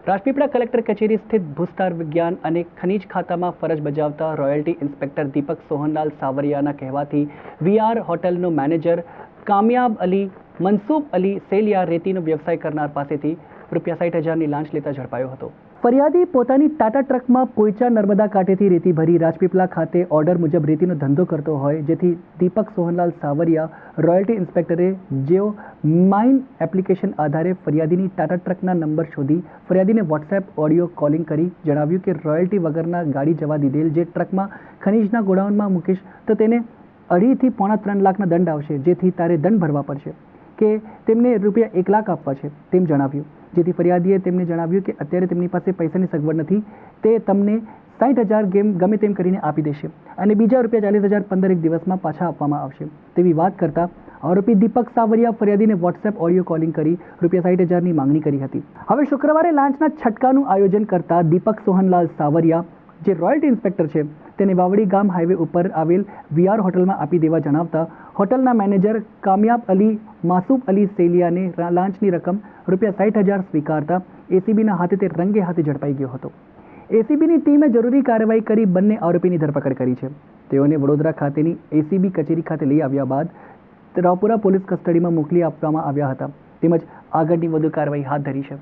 Rajpipla collector કચેરી સ્થિત ભૂસ્તર વિજ્ઞાન અને ખનિજ ખાતામાં ફરજ બજાવતા રોયલ્ટી ઇન્સ્પેક્ટર દીપક સોહનલાલ સાવરિયાના કહેવાથી વીઆર હોટલનો મેનેજર કામયાબ અલી મનસૂબ અલી સેલિયા રેતીનો વ્યવસાય કરનાર પાસેથી ₹60,000ની લાંચ લેતા ઝડપાયો હતો. ફરિયાદી પોતાની ટાટા ટ્રકમાં પોઈચા નર્મદા કાંઠેથી રેતી ભરી રાજપીપળા ખાતે ઓર્ડર મુજબ રેતીનો ધંધો કરતો હોય, જેથી દીપક સોહનલાલ સાવરિયા રોયલ્ટી ઇન્સ્પેક્ટરે જેઓ માઇન એપ્લિકેશન આધારે ફરિયાદીની ટાટા ટ્રકના નંબર શોધી ફરિયાદીને વોટ્સએપ ઓડિયો કોલિંગ કરી જણાવ્યું કે રોયલ્ટી વગરના ગાડી જવા દીધેલ જે ટ્રકમાં ખનીજના ગોડાઉનમાં મૂકીશ તો તેને 2.5 થી પોણા 3 લાખના દંડ આવશે, જેથી તારે દંડ ભરવા પડશે કે તેમને ₹1 લાખ આપવા છે તેમ જણાવ્યું. જેથી ફરિયાદીએ તેમને જણાવ્યું કે અત્યારે તેમની પાસે પૈસાની સગવડ નથી, તે તમને 60,000 ગમે તેમ કરીને આપી દેશે અને બીજા ₹40,000 15 દિવસમાં પાછા આપવામાં આવશે તેવી વાત કરતા આરોપી દીપક સાવરિયા ફરિયાદીને વોટ્સએપ ઓડિયો કોલિંગ કરી ₹60,000ની માંગણી કરી હતી. હવે શુક્રવારે લાંચના છટકાનું આયોજન કરતા દીપક સોહનલાલ સાવરિયા, જે રોયલ્ટી ઇન્સ્પેક્ટર છે, તેને વાવડી ગામ હાઈવે ઉપર આવેલ વીઆર હોટલમાં આપી દેવા જણાવતા હોટલના મેનેજર કામયાબ અલી માસૂબ અલી સેલિયાને લાંચની રકમ ₹60,000 સ્વીકારતા એસીબીના હાથે તે રંગે હાથે ઝડપાઈ ગયો હતો. એસીબીની ટીમે જરૂરી કાર્યવાહી કરી બંને આરોપીની ધરપકડ કરી છે. તેઓને વડોદરા ખાતેની એસીબી કચેરી ખાતે લઈ આવ્યા બાદ રાવપુરા પોલીસ કસ્ટડીમાં મોકલી આપવામાં આવ્યા હતા તેમજ આગળની વધુ કાર્યવાહી હાથ ધરી છે.